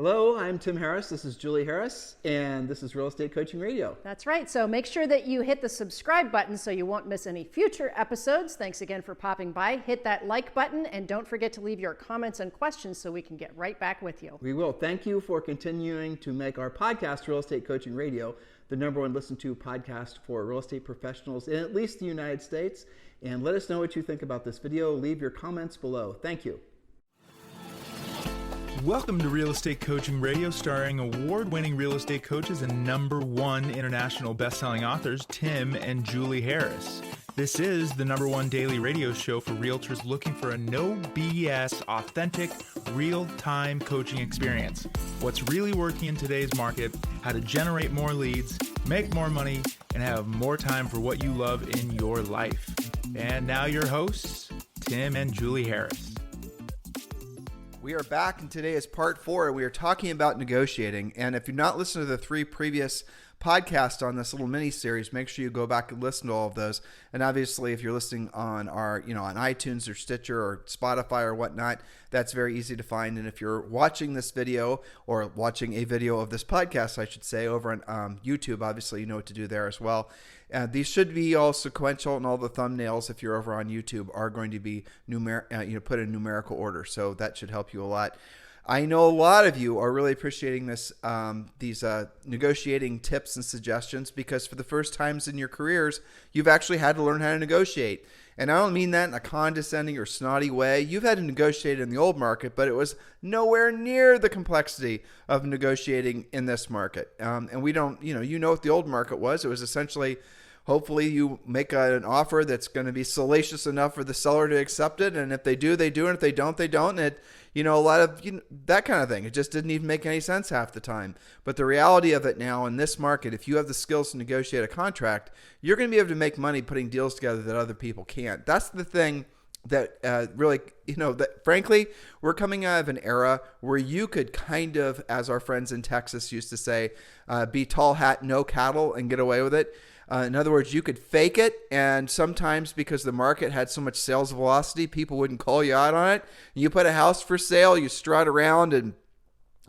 Hello, I'm Tim Harris. This is Julie Harris, and this is Real Estate Coaching Radio. That's right. So make sure that you hit the subscribe button so you won't miss any future episodes. Thanks again for popping by. Hit that like button, and don't forget to leave your comments and questions so we can get right back with you. We will. Thank you for continuing to make our podcast, Real Estate Coaching Radio, the #1 listened to podcast for real estate professionals in at least the United States. And let us know what you think about this video. Leave your comments below. Thank you. Welcome to Real Estate Coaching Radio, starring award-winning real estate coaches and #1 international best-selling authors, Tim and Julie Harris. This is the #1 daily radio show for realtors looking for a no BS, authentic, real-time coaching experience. What's really working in today's market, how to generate more leads, make more money, and have more time for what you love in your life. And now your hosts, Tim and Julie Harris. We are back, and today is part 4. We are talking about negotiating. And if you've not listened to the 3 previous podcasts on this little mini series, make sure you go back and listen to all of those. And obviously, if you're listening on our, on iTunes or Stitcher or Spotify or whatnot, that's very easy to find. And if you're watching this video or watching a video of this podcast, I should say, over on YouTube, obviously you know what to do there as well. These should be all sequential, and all the thumbnails, if you're over on YouTube, are going to be put in numerical order. So that should help you a lot. I know a lot of you are really appreciating these negotiating tips and suggestions, because for the first times in your careers, you've actually had to learn how to negotiate. And I don't mean that in a condescending or snotty way. You've had to negotiate in the old market, but it was nowhere near the complexity of negotiating in this market. And we don't, you know what the old market was. It was essentially, hopefully you make an offer that's going to be salacious enough for the seller to accept it. And if they do, they do. And if they don't, they don't. And a lot of that kind of thing. It just didn't even make any sense half the time. But the reality of it now in this market, if you have the skills to negotiate a contract, you're going to be able to make money putting deals together that other people can't. That's the thing that really, that frankly, we're coming out of an era where you could kind of, as our friends in Texas used to say, be tall hat, no cattle, and get away with it. In other words, you could fake it, and sometimes because the market had so much sales velocity, people wouldn't call you out on it. You put a house for sale, you strut around and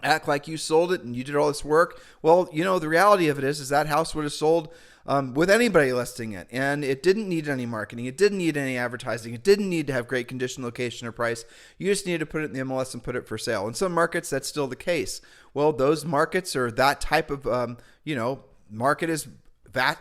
act like you sold it and you did all this work. Well, the reality of it is that house would have sold with anybody listing it, and it didn't need any marketing. It didn't need any advertising. It didn't need to have great condition, location, or price. You just needed to put it in the MLS and put it for sale. In some markets, that's still the case. Well, those markets, or that type of, market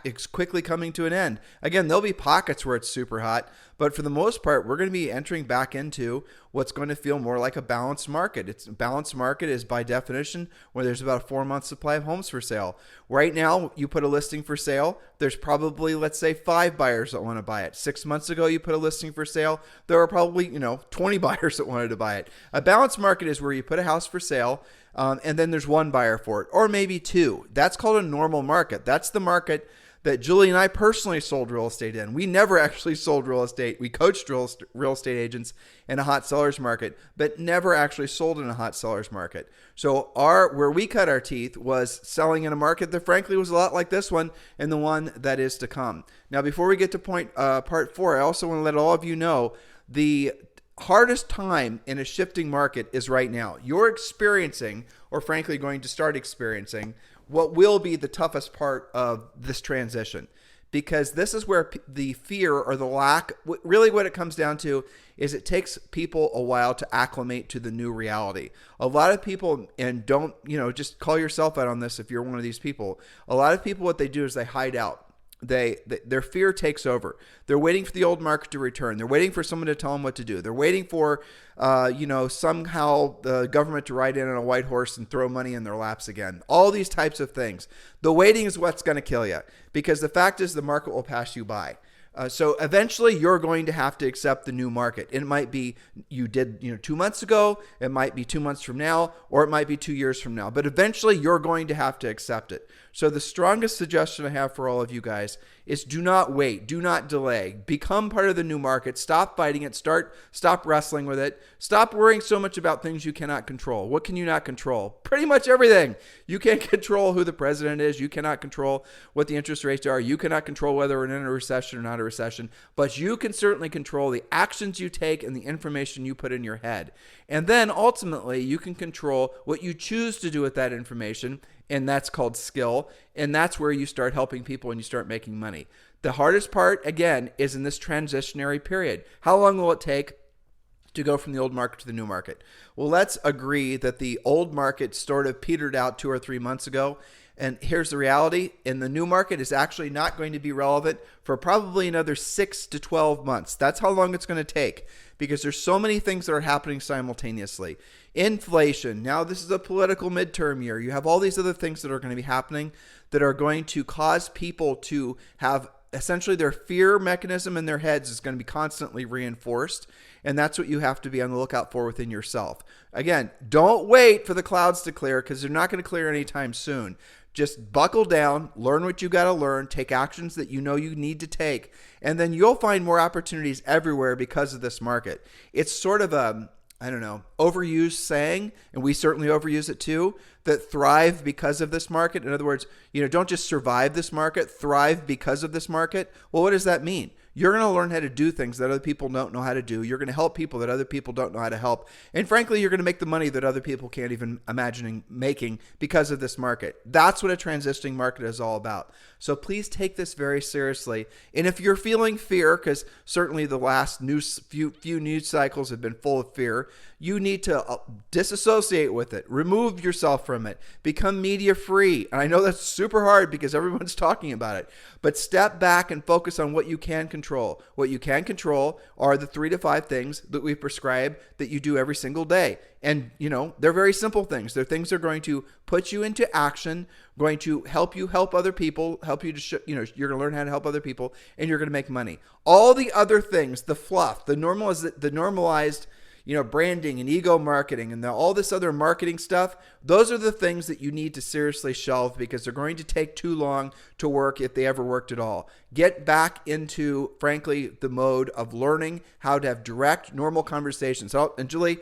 it's quickly coming to an end. Again, there'll be pockets where it's super hot, but for the most part, we're going to be entering back into what's going to feel more like a balanced market. A balanced market is by definition where there's about a 4-month supply of homes for sale. Right now, you put a listing for sale, there's probably, let's say, 5 buyers that want to buy it. 6 months ago, you put a listing for sale, there were probably, 20 buyers that wanted to buy it. A balanced market is where you put a house for sale, and then there's 1 buyer for it, or maybe 2. That's called a normal market. That's the market that Julie and I personally sold real estate in. We never actually sold real estate. We coached real estate agents in a hot seller's market, but never actually sold in a hot seller's market. So where we cut our teeth was selling in a market that frankly was a lot like this one and the one that is to come. Now, before we get to part 4, I also want to let all of you know the hardest time in a shifting market is right now. You're experiencing, or frankly going to start experiencing, what will be the toughest part of this transition, because this is where the fear or the lack, really what it comes down to is it takes people a while to acclimate to the new reality. A lot of people, and don't, just call yourself out on this if you're one of these people. A lot of people, what they do is they hide out. Their fear takes over. They're waiting for the old market to return. They're waiting for someone to tell them what to do. They're waiting for, somehow the government to ride in on a white horse and throw money in their laps again. All these types of things. The waiting is what's going to kill you, because the fact is the market will pass you by. So eventually you're going to have to accept the new market. It might be you did 2 months ago, it might be 2 months from now, or it might be 2 years from now. But eventually you're going to have to accept it. So the strongest suggestion I have for all of you guys is do not wait, do not delay. Become part of the new market. Stop fighting it. Stop wrestling with it. Stop worrying so much about things you cannot control. What can you not control? Pretty much everything. You can't control who the president is. You cannot control what the interest rates are. You cannot control whether we're in a recession or not not a recession, but you can certainly control the actions you take and the information you put in your head. And then ultimately you can control what you choose to do with that information, and that's called skill. And that's where you start helping people and you start making money. The hardest part, again, is in this transitionary period. How long will it take to go from the old market to the new market? Well, let's agree that the old market sort of petered out 2 or 3 months ago. And here's the reality. In the new market is actually not going to be relevant for probably another 6 to 12 months. That's how long it's going to take, because there's so many things that are happening simultaneously. Inflation. Now this is a political midterm year. You have all these other things that are going to be happening that are going to cause people to have essentially their fear mechanism in their heads is going to be constantly reinforced. And that's what you have to be on the lookout for within yourself. Again, don't wait for the clouds to clear, because they're not going to clear anytime soon. Just buckle down, learn what you got to learn, take actions that you know you need to take, and then you'll find more opportunities everywhere because of this market. It's sort of a, overused saying, and we certainly overuse it too, that thrive because of this market. In other words, don't just survive this market, thrive because of this market. Well, what does that mean? You're going to learn how to do things that other people don't know how to do. You're going to help people that other people don't know how to help. And frankly, you're going to make the money that other people can't even imagine making because of this market. That's what a transitioning market is all about. So please take this very seriously. And if you're feeling fear, because certainly the last few news cycles have been full of fear, you need to disassociate with it. Remove yourself from it. Become media free. And I know that's super hard because everyone's talking about it. But step back and focus on what you can control. What you can control are the 3 to 5 things that we prescribe that you do every single day. And, they're very simple things. They're things that are going to put you into action, going to help you help other people, help you to, you're going to learn how to help other people, and you're going to make money. All the other things, the fluff, the normalized, branding and ego marketing and all this other marketing stuff, those are the things that you need to seriously shelve, because they're going to take too long to work if they ever worked at all. Get back into, frankly, the mode of learning how to have direct, normal conversations. And Julie,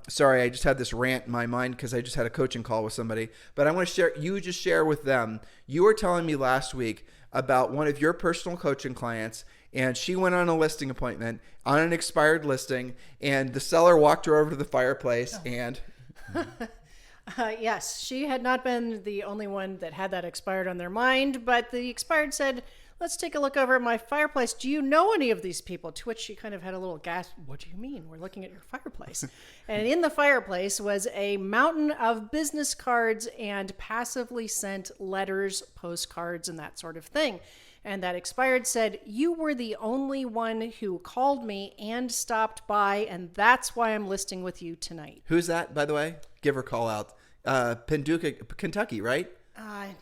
sorry, I just had this rant in my mind because I just had a coaching call with somebody, but I want to share with them. You were telling me last week about one of your personal coaching clients, and she went on a listing appointment on an expired listing, and the seller walked her over to the fireplace and... Yes, she had not been the only one that had that expired on their mind, but the expired said, let's take a look over at my fireplace. Do you know any of these people? To which she kind of had a little gasp. What do you mean? We're looking at your fireplace. And in the fireplace was a mountain of business cards and passively sent letters, postcards, and that sort of thing. And that expired said, you were the only one who called me and stopped by, and that's why I'm listing with you tonight. Who's that, by the way? Give her a call out. Paducah, Kentucky, right?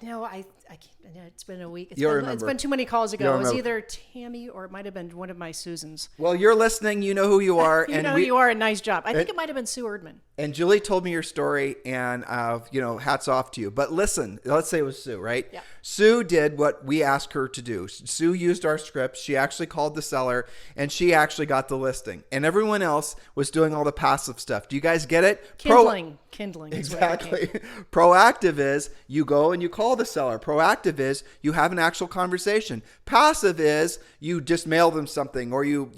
No, I can't. It's been a week. It's been too many calls ago. It was either Tammy or it might have been one of my Susans. Well, you're listening. You know who you are. You know who you are. And nice job. I think it might have been Sue Erdman. And Julie told me your story, and hats off to you. But listen, let's say it was Sue, right? Yeah. Sue did what we asked her to do. Sue used our script. She actually called the seller, and she actually got the listing. And everyone else was doing all the passive stuff. Do you guys get it? Kindling. Exactly. Proactive is you go and you call the seller. Proactive is you have an actual conversation. Passive is you just mail them something, or you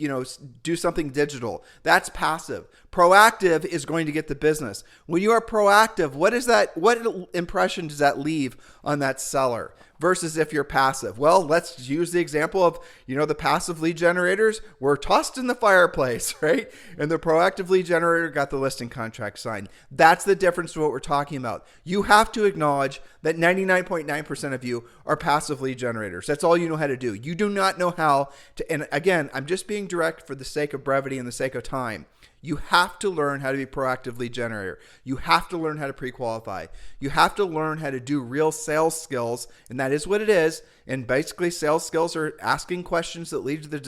do something digital. That's passive. Proactive is going to get the business. When you are proactive, what impression does that leave on that seller versus if you're passive? Well, let's use the example of, the passive lead generators were tossed in the fireplace, right? And the proactive lead generator got the listing contract signed. That's the difference to what we're talking about. You have to acknowledge that 99.9% of you are passive lead generators. That's all you know how to do. You do not know how to, and again, I'm just being direct for the sake of brevity and the sake of time. You have to learn how to be proactive lead generator. You have to learn how to pre-qualify. You have to learn how to do real sales skills, and that is what it is. And basically, sales skills are asking questions that lead to the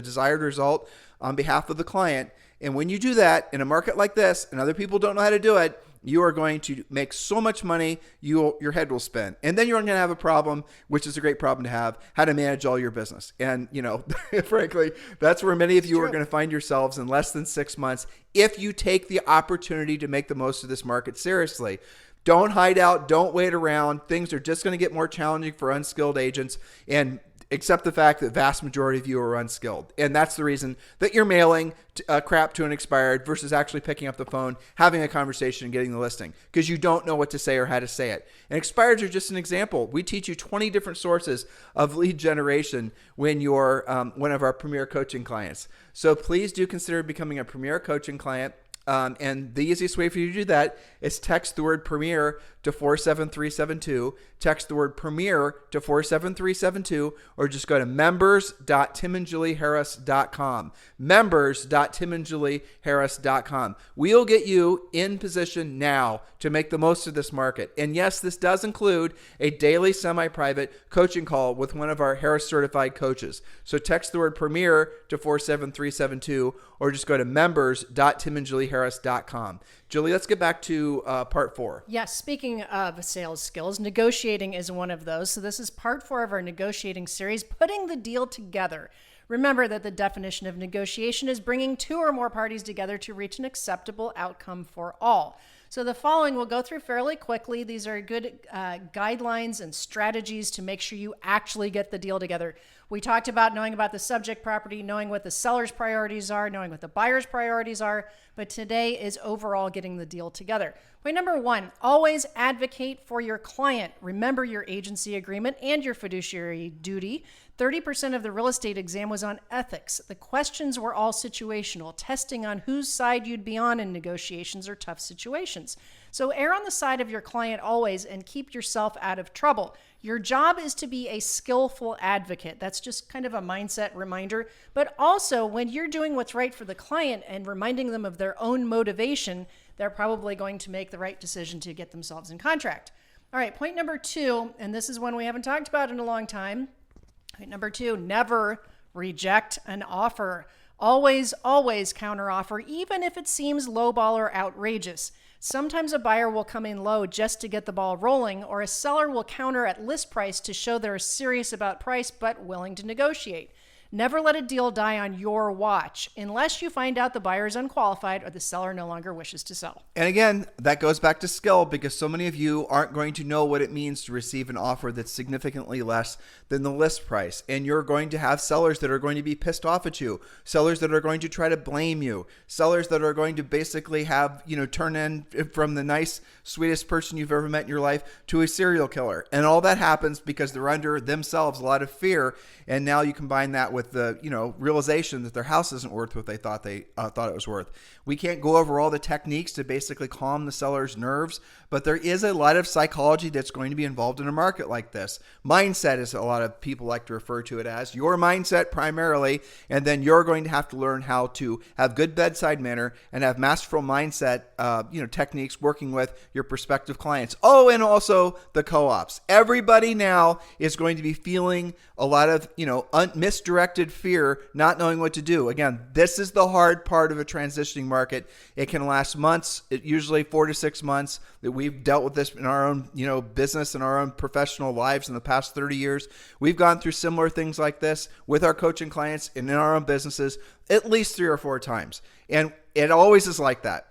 desired result on behalf of the client. And when you do that in a market like this, and other people don't know how to do it, you are going to make so much money, your head will spin. And then you're going to have a problem, which is a great problem to have, how to manage all your business. And, frankly, that's where many of you are going to find yourselves in less than 6 months if you take the opportunity to make the most of this market seriously. Don't hide out. Don't wait around. Things are just going to get more challenging for unskilled agents. And except the fact that vast majority of you are unskilled. And that's the reason that you're mailing crap to an expired versus actually picking up the phone, having a conversation, and getting the listing, because you don't know what to say or how to say it. And expireds are just an example. We teach you 20 different sources of lead generation when you're one of our Premier Coaching clients. So please do consider becoming a Premier Coaching client. And the easiest way for you to do that is text the word Premier to 47372. Text the word Premier to 47372, or just go to members.timandjulieharris.com. Members.timandjulieharris.com. We'll get you in position now to make the most of this market. And yes, this does include a daily semi-private coaching call with one of our Harris certified coaches. So text the word Premier to 47372, or just go to members.timandjulieharris.com. Julie, let's get back to part 4. Yes, speaking of sales skills, negotiating is one of those. So this is part 4 of our negotiating series, putting the deal together. Remember that the definition of negotiation is bringing 2 or more parties together to reach an acceptable outcome for all. So the following we'll go through fairly quickly. These are good guidelines and strategies to make sure you actually get the deal together. We talked about knowing about the subject property, knowing what the seller's priorities are, knowing what the buyer's priorities are, but today is overall getting the deal together. Point number 1, always advocate for your client. Remember your agency agreement and your fiduciary duty. 30% of the real estate exam was on ethics. The questions were all situational, testing on whose side you'd be on in negotiations or tough situations. So err on the side of your client always and keep yourself out of trouble. Your job is to be a skillful advocate. That's just kind of a mindset reminder. But also, when you're doing what's right for the client and reminding them of their own motivation, they're probably going to make the right decision to get themselves in contract. All right, point number 2, and this is one we haven't talked about in a long time. Point number 2, never reject an offer. Always, always counteroffer, even if it seems lowball or outrageous. Sometimes a buyer will come in low just to get the ball rolling, or a seller will counter at list price to show they're serious about price but willing to negotiate. Never let a deal die on your watch unless you find out the buyer is unqualified or the seller no longer wishes to sell. And again, that goes back to skill, because so many of you aren't going to know what it means to receive an offer that's significantly less than the list price. And you're going to have sellers that are going to be pissed off at you, sellers that are going to try to blame you, sellers that are going to basically have, turn in from the nice, sweetest person you've ever met in your life to a serial killer. And all that happens because they're under themselves a lot of fear. And now you combine that with the, realization that their house isn't worth what they thought it was worth. We can't go over all the techniques to basically calm the seller's nerves, but there is a lot of psychology that's going to be involved in a market like this. Mindset is a lot of people like to refer to it as your mindset primarily, and then you're going to have to learn how to have good bedside manner and have masterful mindset, techniques working with your prospective clients. Oh, and also the co-ops. Everybody now is going to be feeling a lot of, misdirected fear, not knowing what to do. Again, this is the hard part of a transitioning market. It can last months, usually 4 to 6 months. That we've dealt with this in our own, business and our own professional lives in the past 30 years. We've gone through similar things like this with our coaching clients and in our own businesses at least 3 or 4 times. And it always is like that.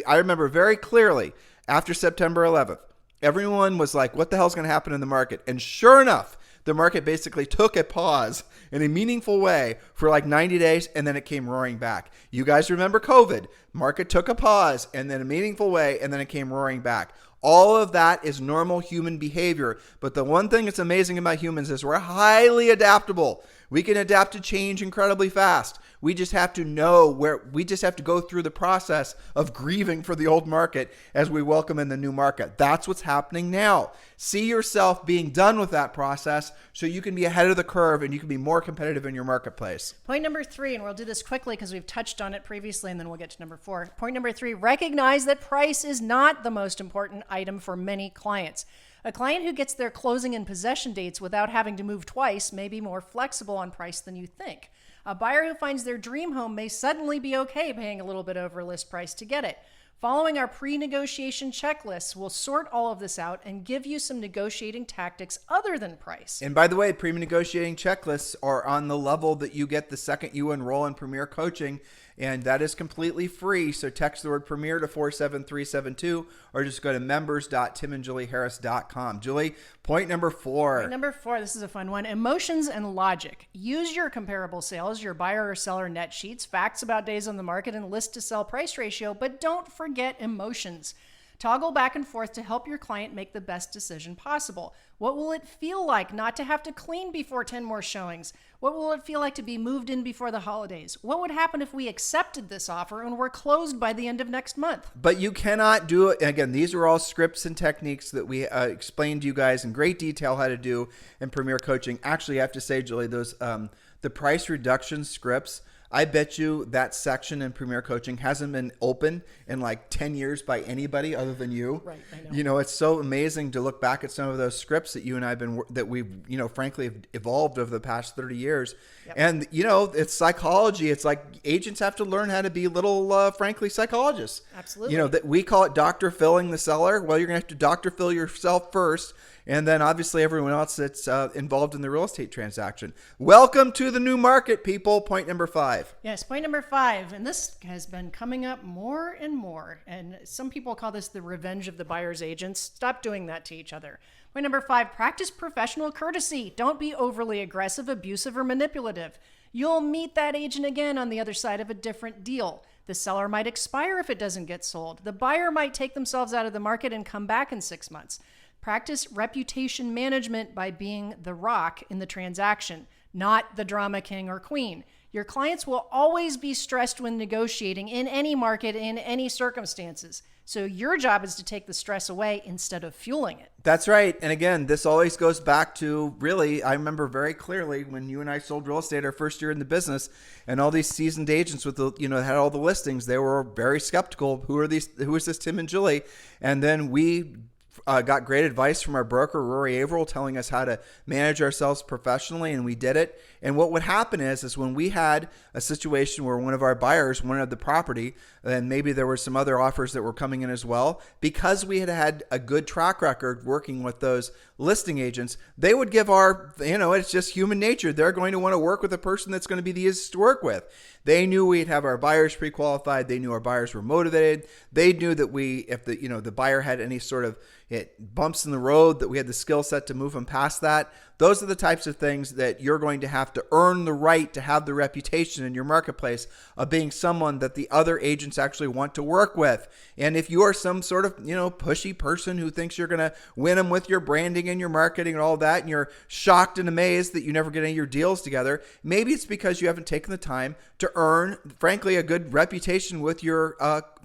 I remember very clearly after September 11th, everyone was like, what the hell's going to happen in the market? And sure enough, the market basically took a pause in a meaningful way for like 90 days, and then it came roaring back. You guys remember COVID. Market took a pause, and then a meaningful way, and then it came roaring back. All of that is normal human behavior. But the one thing that's amazing about humans is we're highly adaptable. We can adapt to change incredibly fast. We just have to go through the process of grieving for the old market as we welcome in the new market. That's what's happening now. See yourself being done with that process so you can be ahead of the curve and you can be more competitive in your marketplace. Point number 3, and we'll do this quickly because we've touched on it previously, and then we'll get to number 4. Point number 3, recognize that price is not the most important item for many clients. A client who gets their closing and possession dates without having to move twice may be more flexible on price than you think. A buyer who finds their dream home may suddenly be okay paying a little bit over list price to get it. Following our pre-negotiation checklists, we'll sort all of this out and give you some negotiating tactics other than price. And by the way, pre-negotiating checklists are on the level that you get the second you enroll in Premier Coaching. And that is completely free. So text the word Premier to 47372 or just go to members.timandjulieharris.com. Julie, point number 4. Point number 4, this is a fun one. Emotions and logic. Use your comparable sales, your buyer or seller net sheets, facts about days on the market, and list to sell price ratio, but don't forget emotions. Toggle back and forth to help your client make the best decision possible. What will it feel like not to have to clean before 10 more showings? What will it feel like to be moved in before the holidays? What would happen if we accepted this offer and were closed by the end of next month? But you cannot do it. Again, these are all scripts and techniques that we explained to you guys in great detail how to do in Premier Coaching. Actually, I have to say, Julie, those the price reduction scripts, I bet you that section in Premier Coaching hasn't been open in like 10 years by anybody other than you. Right, I know. You know, it's so amazing to look back at some of those scripts that you and I that we've, frankly have evolved over the past 30 years. Yep. And, it's psychology. It's like agents have to learn how to be little, frankly, psychologists. Absolutely. That we call it Dr. Philling the seller. Well, you're going to have to Dr. Phil yourself first. And then obviously everyone else that's involved in the real estate transaction. Welcome to the new market, people. Point number 5. Yes, point number 5. And this has been coming up more and more. And some people call this the revenge of the buyer's agents. Stop doing that to each other. Point number 5, practice professional courtesy. Don't be overly aggressive, abusive, or manipulative. You'll meet that agent again on the other side of a different deal. The seller might expire if it doesn't get sold. The buyer might take themselves out of the market and come back in 6 months. Practice reputation management by being the rock in the transaction, not the drama king or queen. Your clients will always be stressed when negotiating in any market, in any circumstances. So your job is to take the stress away instead of fueling it. That's right. And again, this always goes back to really, I remember very clearly when you and I sold real estate our first year in the business, and all these seasoned agents with had all the listings, they were very skeptical. Who is this Tim and Julie? And then we got great advice from our broker, Rory Averill, telling us how to manage ourselves professionally, and we did it. And what would happen is when we had a situation where one of our buyers wanted the property, and maybe there were some other offers that were coming in as well, because we had a good track record working with those listing agents, they would give it's just human nature. They're going to want to work with a person that's going to be the easiest to work with. They knew we'd have our buyers pre-qualified. They knew our buyers were motivated. They knew that if the buyer had any sort of bumps in the road, that we had the skill set to move them past that. Those are the types of things that you're going to have to earn the right to have the reputation in your marketplace of being someone that the other agents actually want to work with. And if you are some sort of, pushy person who thinks you're going to win them with your branding and your marketing and all that, and you're shocked and amazed that you never get any of your deals together, maybe it's because you haven't taken the time to earn, frankly, a good reputation with your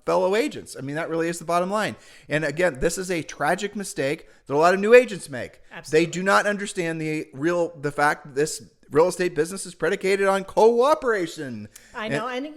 fellow agents. I mean, that really is the bottom line. And again, this is a tragic mistake that a lot of new agents make. Absolutely. They do not understand the fact that this real estate business is predicated on cooperation. I know. And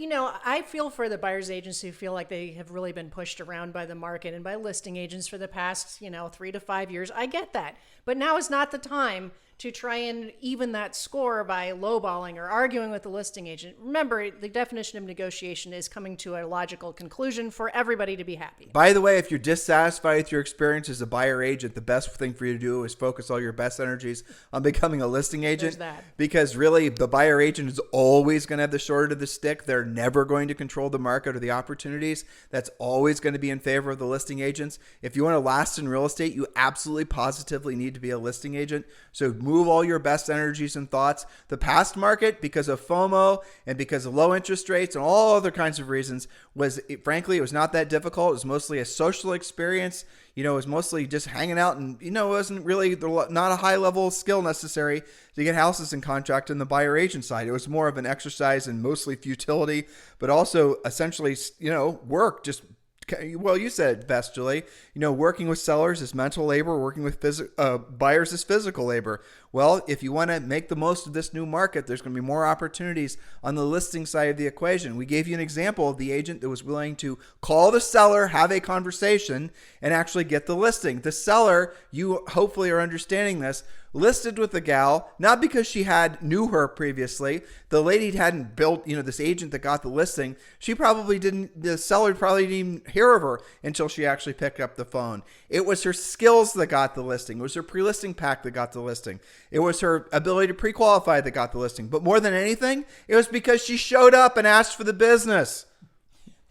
I feel for the buyer's agents who feel like they have really been pushed around by the market and by listing agents for the past, 3 to 5 years. I get that. But now is not the time to try and even that score by lowballing or arguing with the listing agent. Remember, the definition of negotiation is coming to a logical conclusion for everybody to be happy. By the way, if you're dissatisfied with your experience as a buyer agent, the best thing for you to do is focus all your best energies on becoming a listing agent. There's that. Because really, the buyer agent is always going to have the short end of the stick. They're never going to control the market or the opportunities. That's always going to be in favor of the listing agents. If you want to last in real estate, you absolutely positively need to be a listing agent. So move all your best energies and thoughts. The past market, because of FOMO and because of low interest rates and all other kinds of reasons, frankly, it was not that difficult. It was mostly a social experience. It was mostly just hanging out, and it wasn't really not a high level of skill necessary to get houses in contract in the buyer agent side. It was more of an exercise in mostly futility, but also essentially, work. Just well, you said it best, Julie. Working with sellers is mental labor. Working with buyers is physical labor. Well, if you want to make the most of this new market, there's going to be more opportunities on the listing side of the equation. We gave you an example of the agent that was willing to call the seller, have a conversation, and actually get the listing. The seller, you hopefully are understanding this, listed with the gal, not because she knew her previously. The lady hadn't built, this agent that got the listing. The seller probably didn't even hear of her until she actually picked up the phone. It was her skills that got the listing. It was her pre-listing pack that got the listing. It was her ability to pre-qualify that got the listing. But more than anything, it was because she showed up and asked for the business.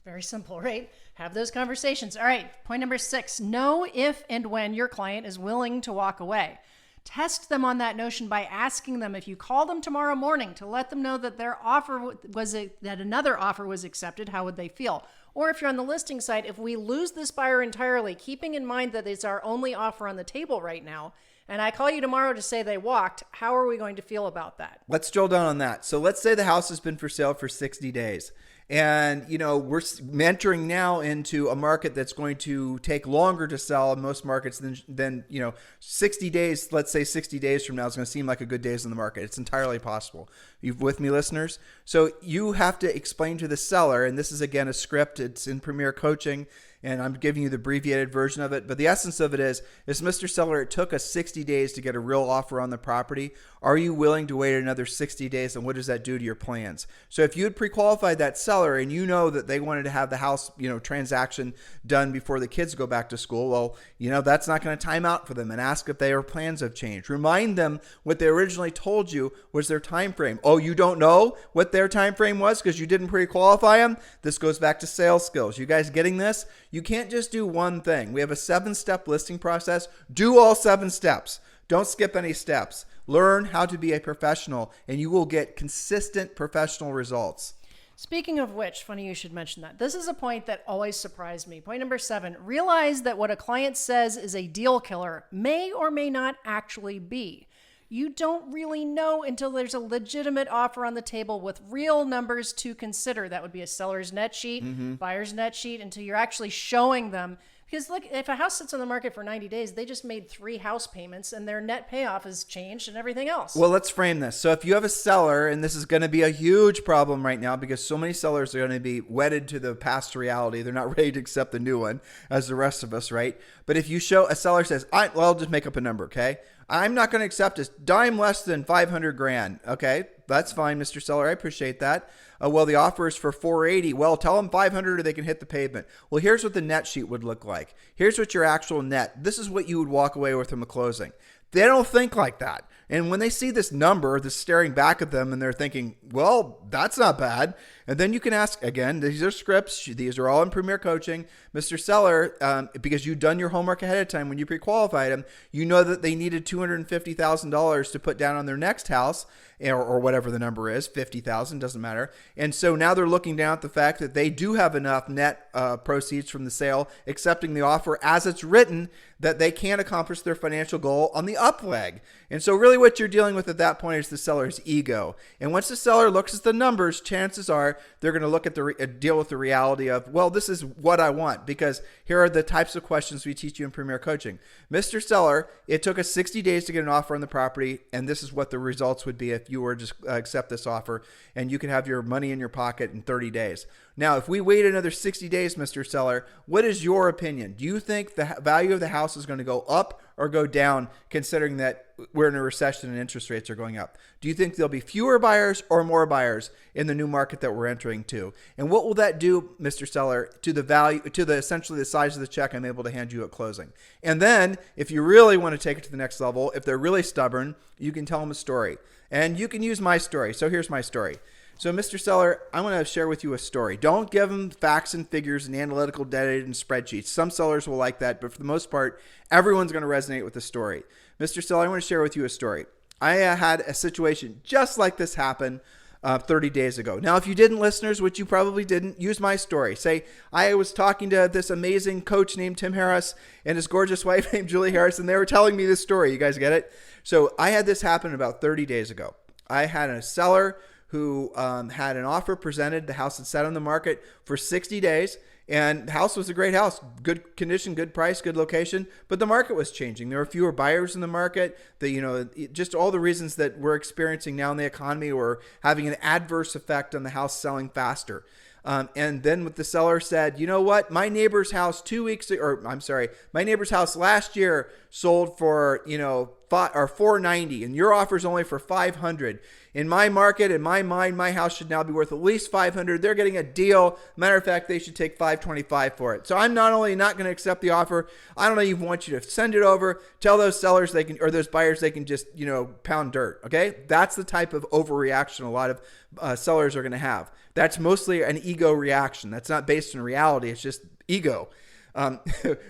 Very simple, right? Have those conversations. All right, point number 6, know if and when your client is willing to walk away. Test them on that notion by asking them if you call them tomorrow morning to let them know that that another offer was accepted, how would they feel? Or if you're on the listing site, if we lose this buyer entirely, keeping in mind that it's our only offer on the table right now, and I call you tomorrow to say they walked, how are we going to feel about that? Let's drill down on that. So let's say the house has been for sale for 60 days. And, we're entering now into a market that's going to take longer to sell in most markets than 60 days. Let's say 60 days from now is going to seem like a good days in the market. It's entirely possible. You with me, listeners? So you have to explain to the seller, and this is, again, a script. It's in Premier Coaching, and I'm giving you the abbreviated version of it. But the essence of it is Mr. Seller, it took us 60 days to get a real offer on the property. Are you willing to wait another 60 days, and what does that do to your plans? So if you had pre-qualified that seller and you know that they wanted to have the house, transaction done before the kids go back to school, well, that's not going to time out for them, and ask if their plans have changed. Remind them what they originally told you was their time frame. Oh, you don't know what their time frame was because you didn't pre-qualify them? This goes back to sales skills. You guys getting this? You can't just do one thing. We have a 7-step listing process. Do all 7 steps. Don't skip any steps. Learn how to be a professional, and you will get consistent professional results. Speaking of which, funny you should mention that. This is a point that always surprised me. Point number 7, realize that what a client says is a deal killer may or may not actually be. You don't really know until there's a legitimate offer on the table with real numbers to consider. That would be a seller's net sheet, buyer's net sheet, until you're actually showing them. Because look, if a house sits on the market for 90 days, they just made 3 house payments and their net payoff has changed and everything else. Well, let's frame this. So if you have a seller, and this is going to be a huge problem right now because so many sellers are going to be wedded to the past reality. They're not ready to accept the new one as the rest of us, right? But if you show a seller says, I'll just make up a number, okay? I'm not going to accept a dime less than $500,000. Okay, that's fine, Mr. Seller. I appreciate that. Well, the offer is for $480,000. Well, tell them $500,000 or they can hit the pavement. Well, here's what the net sheet would look like. Here's what your actual net. This is what you would walk away with from a closing. They don't think like that. And when they see this number, this staring back at them, and they're thinking, well, that's not bad. And then you can ask, again, these are scripts. These are all in Premier Coaching. Mr. Seller, because you've done your homework ahead of time when you pre-qualified them, you know that they needed $250,000 to put down on their next house, or whatever the number is, $50,000, doesn't matter. And so now they're looking down at the fact that they do have enough net proceeds from the sale, accepting the offer as it's written, that they can accomplish their financial goal on the up leg. And so really what you're dealing with at that point is the seller's ego. And once the seller looks at the numbers, chances are they're going to look at deal with the reality of, well, this is what I want, because here are the types of questions we teach you in Premier Coaching. Mr. Seller, it took us 60 days to get an offer on the property, and this is what the results would be if you were to just accept this offer, and you could have your money in your pocket in 30 days. Now, if we wait another 60 days, Mr. Seller, what is your opinion? Do you think the value of the house is going to go up or go down, considering that we're in a recession and interest rates are going up? Do you think there'll be fewer buyers or more buyers in the new market that we're entering to? And what will that do, Mr. Seller, to the value, to the essentially the size of the check I'm able to hand you at closing? And then, if you really want to take it to the next level, if they're really stubborn, you can tell them a story. And you can use my story. So here's my story. So, Mr. Seller, I want to share with you a story. Don't give them facts and figures and analytical data and spreadsheets. Some sellers will like that, but for the most part, everyone's going to resonate with the story. Mr. Seller, I want to share with you a story. I had a situation just like this happen 30 days ago. Now, if you didn't, listeners, which you probably didn't, use my story. Say, I was talking to this amazing coach named Tim Harris and his gorgeous wife named Julie Harris, and they were telling me this story. You guys get it? So I had this happen about 30 days ago. I had a seller who had an offer presented. The house had sat on the market for 60 days, and the house was a great house, good condition, good price, good location, but the market was changing. There were fewer buyers in the market. Just all the reasons that we're experiencing now in the economy were having an adverse effect on the house selling faster. And then what the seller said, you know what? My neighbor's house my neighbor's house last year sold for, $490 and your offer is only for $500. In my market, in my mind, my house should now be worth at least $500. They're getting a deal. Matter of fact, they should take $525 for it. So I'm not only not going to accept the offer, I don't even want you to send it over. Tell those sellers those buyers they can just, pound dirt. Okay. That's the type of overreaction a lot of sellers are going to have. That's mostly an ego reaction. That's not based on reality. It's just ego.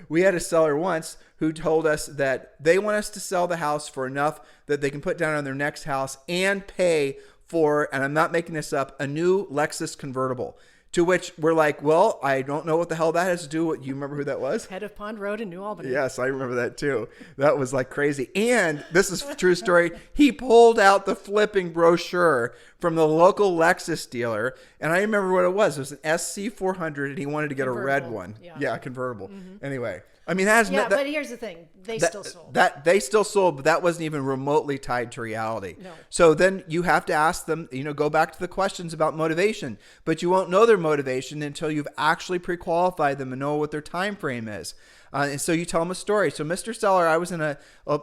We had a seller once who told us that they want us to sell the house for enough that they can put down on their next house and pay for, and I'm not making this up, a new Lexus convertible. To which we're like, well, I don't know what the hell that has to do with, you remember who that was? Head of Pond Road in New Albany. Yes, I remember that too. That was like crazy. And this is a true story. He pulled out the flipping brochure from the local Lexus dealer. And I remember what it was. It was an SC400 and he wanted to get a red one. Yeah, convertible. Mm-hmm. Anyway. I mean, but here's the thing. They still sold. They still sold, but that wasn't even remotely tied to reality. No. So then you have to ask them, go back to the questions about motivation, but you won't know their motivation until you've actually pre-qualified them and know what their time frame is. And so you tell them a story. So Mr. Seller, I was in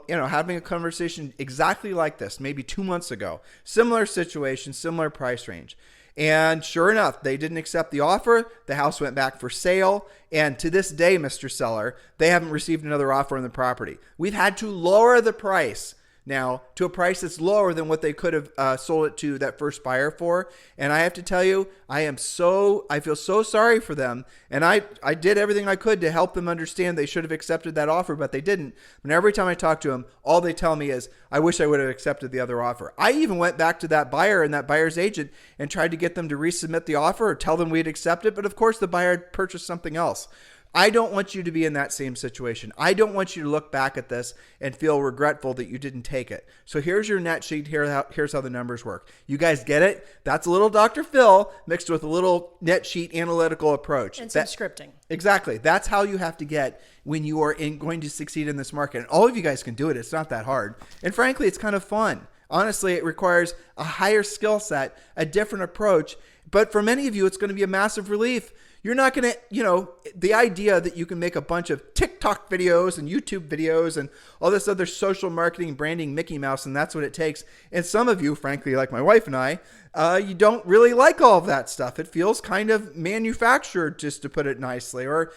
having a conversation exactly like this, maybe 2 months ago. Similar situation, similar price range. And sure enough, they didn't accept the offer. The house went back for sale. And to this day, Mr. Seller, they haven't received another offer on the property. We've had to lower the price now to a price that's lower than what they could have sold it to that first buyer for. And I have to tell you, I feel so sorry for them. And I did everything I could to help them understand they should have accepted that offer, but they didn't. And every time I talk to them, all they tell me is, I wish I would have accepted the other offer. I even went back to that buyer and that buyer's agent and tried to get them to resubmit the offer or tell them we'd accept it. But of course, the buyer had purchased something else. I don't want you to be in that same situation. I don't want you to look back at this and feel regretful that you didn't take it. So here's your net sheet. Here's how the numbers work. You guys get it? That's a little Dr. Phil mixed with a little net sheet analytical approach. And some scripting. Exactly. That's how you have to get when you are going to succeed in this market. And all of you guys can do it. It's not that hard. And frankly, it's kind of fun. Honestly, it requires a higher skill set, a different approach. But for many of you, it's going to be a massive relief. You're not going to, the idea that you can make a bunch of TikTok videos and YouTube videos and all this other social marketing, branding, Mickey Mouse, and that's what it takes. And some of you, frankly, like my wife and I, you don't really like all of that stuff. It feels kind of manufactured, just to put it nicely, or,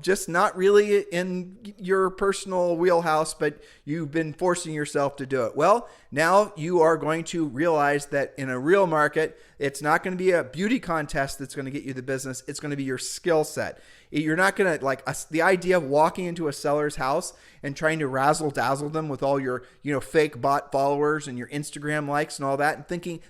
just not really in your personal wheelhouse, but you've been forcing yourself to do it. Well, now you are going to realize that in a real market, it's not going to be a beauty contest that's going to get you the business. It's going to be your skill set. You're not going to the idea of walking into a seller's house and trying to razzle dazzle them with all your, fake bot followers and your Instagram likes and all that and thinking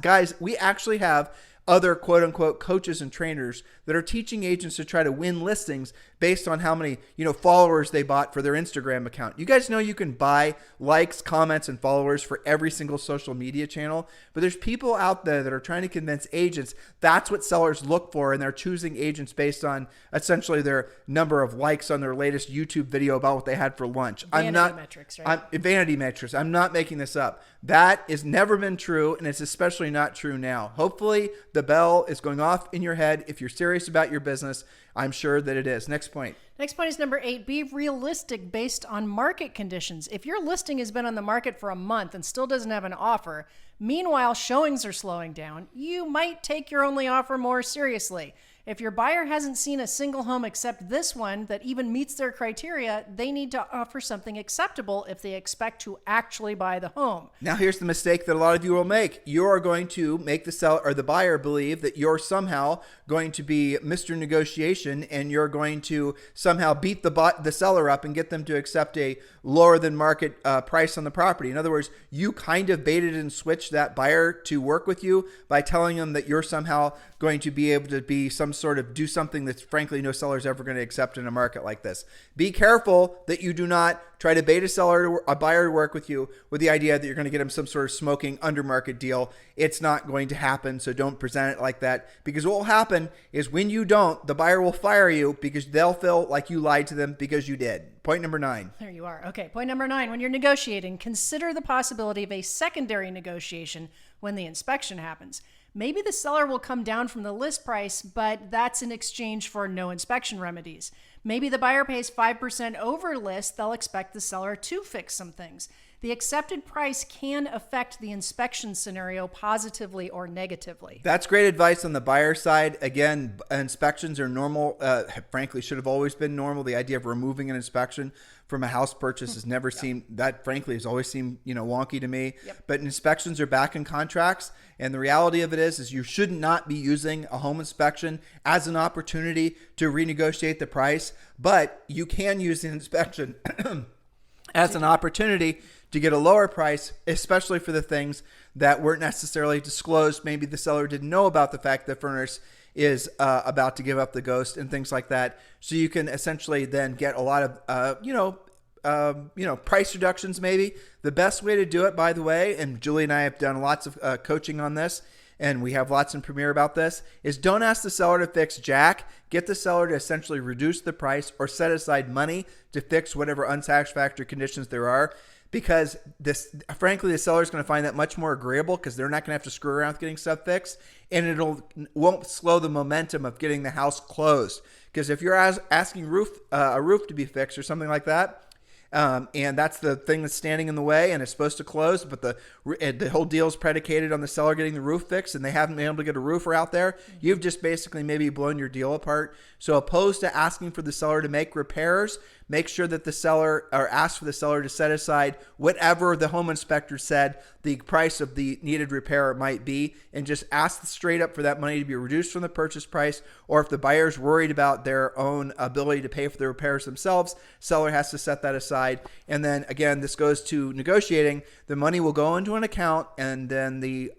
guys, we actually have other quote unquote coaches and trainers that are teaching agents to try to win listings based on how many, followers they bought for their Instagram account. You guys know you can buy likes, comments, and followers for every single social media channel, but there's people out there that are trying to convince agents that's what sellers look for, and they're choosing agents based on essentially their number of likes on their latest YouTube video about what they had for lunch. Vanity metrics, right? Vanity metrics. I'm not making this up. That has never been true, and it's especially not true now. Hopefully, the bell is going off in your head. If you're serious about your business, I'm sure that it is. Next point. Next point is number 8. Be realistic based on market conditions. If your listing has been on the market for a month and still doesn't have an offer, meanwhile showings are slowing down, you might take your only offer more seriously. If your buyer hasn't seen a single home except this one that even meets their criteria, they need to offer something acceptable if they expect to actually buy the home. Now, here's the mistake that a lot of you will make. You are going to make the seller or the buyer believe that you're somehow going to be Mr. Negotiation, and you're going to somehow beat the seller up and get them to accept a lower than market price on the property. In other words, you kind of baited and switched that buyer to work with you by telling them that you're somehow going to be able to be do something that's frankly no seller's ever going to accept in a market like this. Be careful that you do not try to bait a buyer to work with you with the idea that you're going to get them some sort of smoking under market deal. It's not going to happen, so don't present it like that, because what will happen is when you don't, the buyer will fire you because they'll feel like you lied to them because you did. Point number 9. There you are. Okay, point number 9. When you're negotiating, consider the possibility of a secondary negotiation when the inspection happens. Maybe the seller will come down from the list price, but that's in exchange for no inspection remedies. Maybe the buyer pays 5% over list. They'll expect the seller to fix some things. The accepted price can affect the inspection scenario positively or negatively. That's great advice on the buyer side. Again, inspections are normal. Frankly, should have always been normal. The idea of removing an inspection from a house purchase has never seemed, that frankly has always seemed, wonky to me. Yep. But inspections are back in contracts. And the reality of it is you should not be using a home inspection as an opportunity to renegotiate the price, but you can use the inspection as an opportunity to get a lower price, especially for the things that weren't necessarily disclosed. Maybe the seller didn't know about the fact that furnace is about to give up the ghost and things like that. So you can essentially then get a lot of, price reductions maybe. The best way to do it, by the way, and Julie and I have done lots of coaching on this, and we have lots in Premier about this, is don't ask the seller to fix jack. Get the seller to essentially reduce the price or set aside money to fix whatever unsatisfactory conditions there are. Because frankly, the seller is going to find that much more agreeable because they're not going to have to screw around with getting stuff fixed, and won't slow the momentum of getting the house closed. Because if you're asking a roof to be fixed or something like that, and that's the thing that's standing in the way and it's supposed to close, but the whole deal is predicated on the seller getting the roof fixed and they haven't been able to get a roofer out there, you've just basically maybe blown your deal apart. So opposed to asking for the seller to make repairs, make sure that ask for the seller to set aside whatever the home inspector said the price of the needed repair might be, and just ask straight up for that money to be reduced from the purchase price. Or if the buyer's worried about their own ability to pay for the repairs themselves, seller has to set that aside. And then again, this goes to negotiating. The money will go into an account, and then the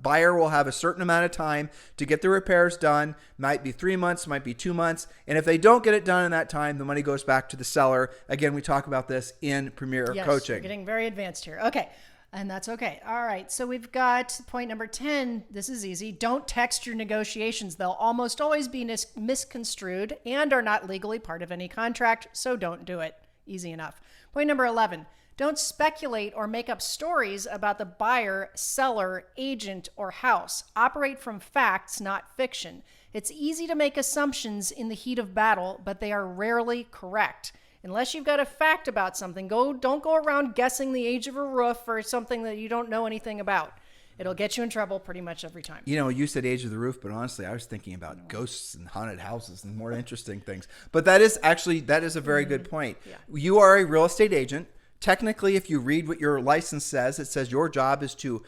buyer will have a certain amount of time to get the repairs done. Might be 3 months, might be 2 months. And if they don't get it done in that time, the money goes back to the seller. Again, we talk about this in Premier Coaching. We're getting very advanced here. Okay. And that's okay. All right. So we've got point number 10. This is easy. Don't text your negotiations. They'll almost always be misconstrued and are not legally part of any contract. So don't do it. Easy enough. Point number 11. Don't speculate or make up stories about the buyer, seller, agent, or house. Operate from facts, not fiction. It's easy to make assumptions in the heat of battle, but they are rarely correct. Unless you've got a fact about something, don't go around guessing the age of a roof or something that you don't know anything about. It'll get you in trouble pretty much every time. You said age of the roof, but honestly, I was thinking about ghosts and haunted houses and more interesting things. But that is a very good point. Yeah. You are a real estate agent. Technically, if you read what your license says, it says your job is to,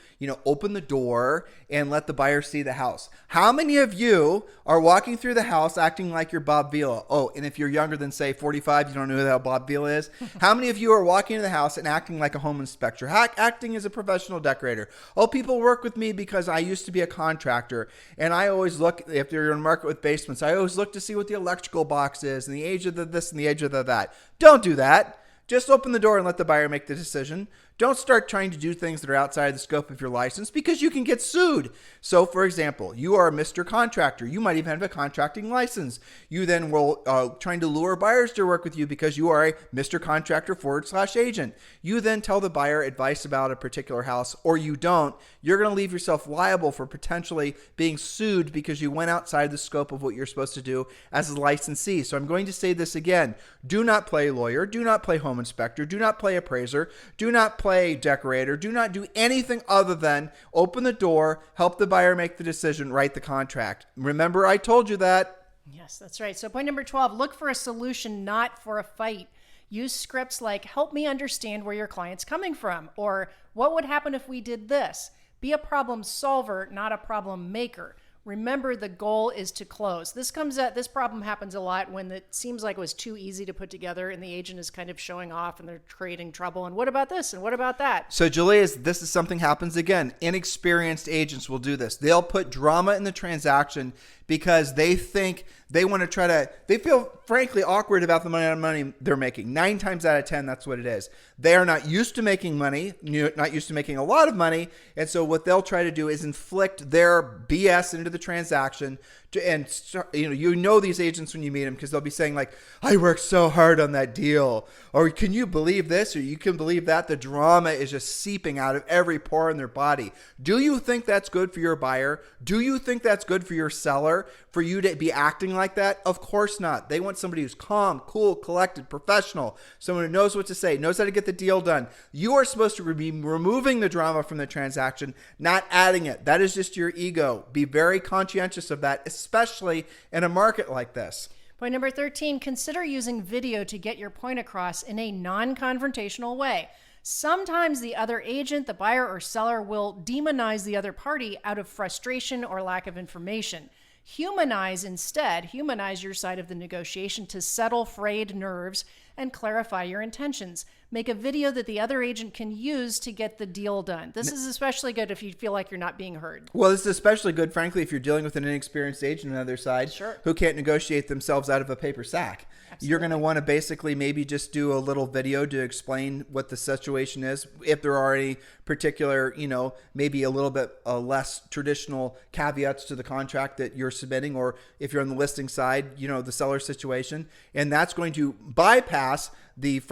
open the door and let the buyer see the house. How many of you are walking through the house acting like you're Bob Vila? Oh, and if you're younger than, say, 45, you don't know who the hell Bob Vila is. How many of you are walking into the house and acting like a home inspector, acting as a professional decorator? Oh, people work with me because I used to be a contractor, and I always look, if you're in a market with basements, I always look to see what the electrical box is and the age of the this and the age of the that. Don't do that. Just open the door and let the buyer make the decision. Don't start trying to do things that are outside the scope of your license because you can get sued. So, for example, you are Mr. Contractor. You might even have a contracting license. You then will trying to lure buyers to work with you because you are a Mr. Contractor /agent. You then tell the buyer advice about a particular house, or you don't. You're going to leave yourself liable for potentially being sued because you went outside the scope of what you're supposed to do as a licensee. So I'm going to say this again. Do not play lawyer. Do not play home inspector. Do not play appraiser. Do not play decorator. Do not do anything other than open the door, help the buyer make the decision, write the contract. Remember, I told you that. Yes, that's right. So point number 12, look for a solution, not for a fight. Use scripts like, help me understand where your client's coming from, or what would happen if we did this? Be a problem solver, not a problem maker. Remember, the goal is to close. This problem happens a lot when it seems like it was too easy to put together and the agent is kind of showing off and they're creating trouble. And what about this? And what about that? So, Julie, this is something happens again. Inexperienced agents will do this. They'll put drama in the transaction because they think they want to they feel frankly awkward about the amount of money they're making. 9 times out of 10, that's what it is. They are not used to making money, not used to making a lot of money. And so what they'll try to do is inflict their BS into the transaction. And these agents when you meet them because they'll be saying like, I worked so hard on that deal. Or can you believe this? Or you can believe that? The drama is just seeping out of every pore in their body. Do you think that's good for your buyer? Do you think that's good for your seller? For you to be acting like that? Of course not. They want somebody who's calm, cool, collected, professional, someone who knows what to say, knows how to get the deal done. You are supposed to be removing the drama from the transaction, not adding it. That is just your ego. Be very conscientious of that, especially in a market like this. Point number 13, consider using video to get your point across in a non-confrontational way. Sometimes the other agent, the buyer or seller, will demonize the other party out of frustration or lack of information. Humanize instead. Humanize your side of the negotiation to settle frayed nerves and clarify your intentions. Make a video that the other agent can use to get the deal done. This is especially good if you feel like you're not being heard. Well, this is especially good, frankly, if you're dealing with an inexperienced agent on the other side who can't negotiate themselves out of a paper sack. Absolutely. You're going to want to basically maybe just do a little video to explain what the situation is. If there are any particular, maybe a little bit less traditional caveats to the contract that you're submitting, or if you're on the listing side, the seller situation. And that's going to bypass the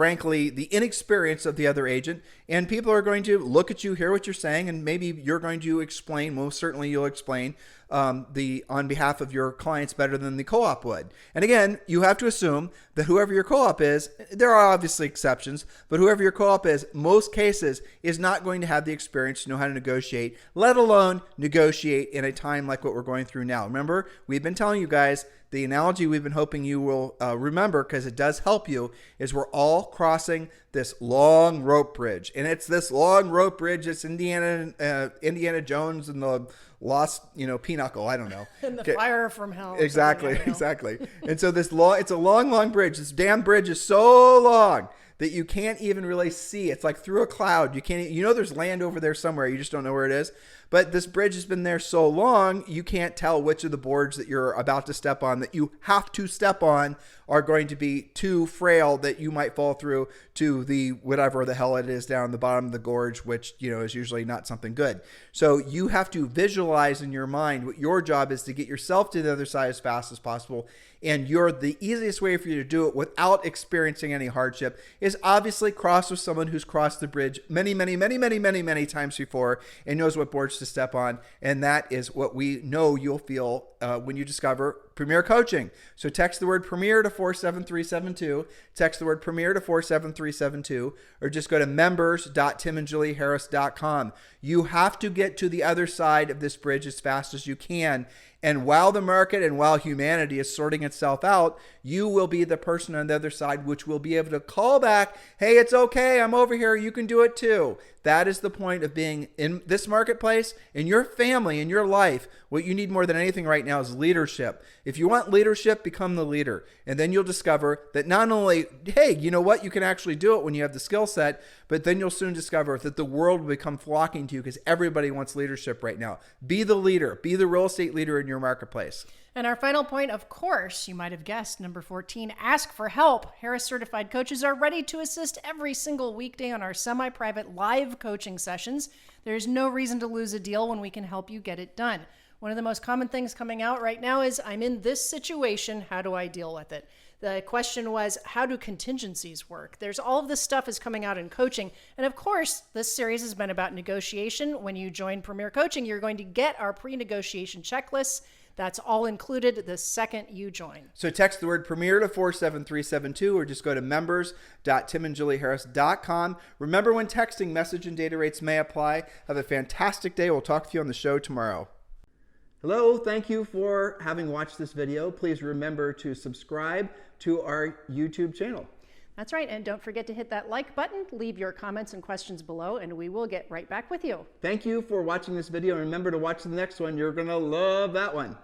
inexperience of the other agent, and people are going to look at you, hear what you're saying, and maybe you're going to explain, most certainly you'll explain on behalf of your clients better than the co-op would. And again, you have to assume that whoever your co-op is, there are obviously exceptions, but whoever your co-op is, most cases is not going to have the experience to know how to negotiate, let alone negotiate in a time like what we're going through now. Remember, we've been telling you guys, the analogy we've been hoping you will remember, because it does help you, is we're all crossing this long rope bridge. And it's this long rope bridge. It's Indiana Jones and the lost, pinochle. I don't know. And the fire from hell. Exactly. And so it's a long bridge. This damn bridge is so long that you can't even really see. It's like through a cloud. You can't, there's land over there somewhere. You just don't know where it is. But this bridge has been there so long, you can't tell which of the boards that you're about to step on, that you have to step on, are going to be too frail that you might fall through to the whatever the hell it is down the bottom of the gorge, which, is usually not something good. So you have to visualize in your mind what your job is to get yourself to the other side as fast as possible. And the easiest way for you to do it without experiencing any hardship is obviously cross with someone who's crossed the bridge many times before and knows what boards to step on. And that is what we know you'll feel when you discover Premier Coaching. So text the word Premier to 47372, text the word Premier to 47372, or just go to members.timandjulieharris.com. You have to get to the other side of this bridge as fast as you can. And while the market and while humanity is sorting itself out, you will be the person on the other side which will be able to call back, hey, it's okay, I'm over here, you can do it too. That is the point of being in this marketplace, in your family, in your life. What you need more than anything right now is leadership. If you want leadership, become the leader. And then you'll discover that not only, hey, you know what, you can actually do it when you have the skill set, but then you'll soon discover that the world will become flocking to you because everybody wants leadership right now. Be the leader. Be the real estate leader in your marketplace. And our final point, of course, you might have guessed, number 14, ask for help. Harris certified coaches are ready to assist every single weekday on our semi-private live coaching sessions. There's no reason to lose a deal when we can help you get it done. One of the most common things coming out right now is, I'm in this situation, how do I deal with it? The question was, how do contingencies work? There's all of this stuff is coming out in coaching. And of course, this series has been about negotiation. When you join Premier Coaching, you're going to get our pre-negotiation checklists. That's all included the second you join. So text the word Premier to 47372 or just go to members.timandjulieharris.com. Remember, when texting, message and data rates may apply. Have a fantastic day. We'll talk to you on the show tomorrow. Hello, thank you for having watched this video. Please remember to subscribe to our YouTube channel. That's right, and don't forget to hit that like button, leave your comments and questions below, and we will get right back with you. Thank you for watching this video, and remember to watch the next one. You're going to love that one.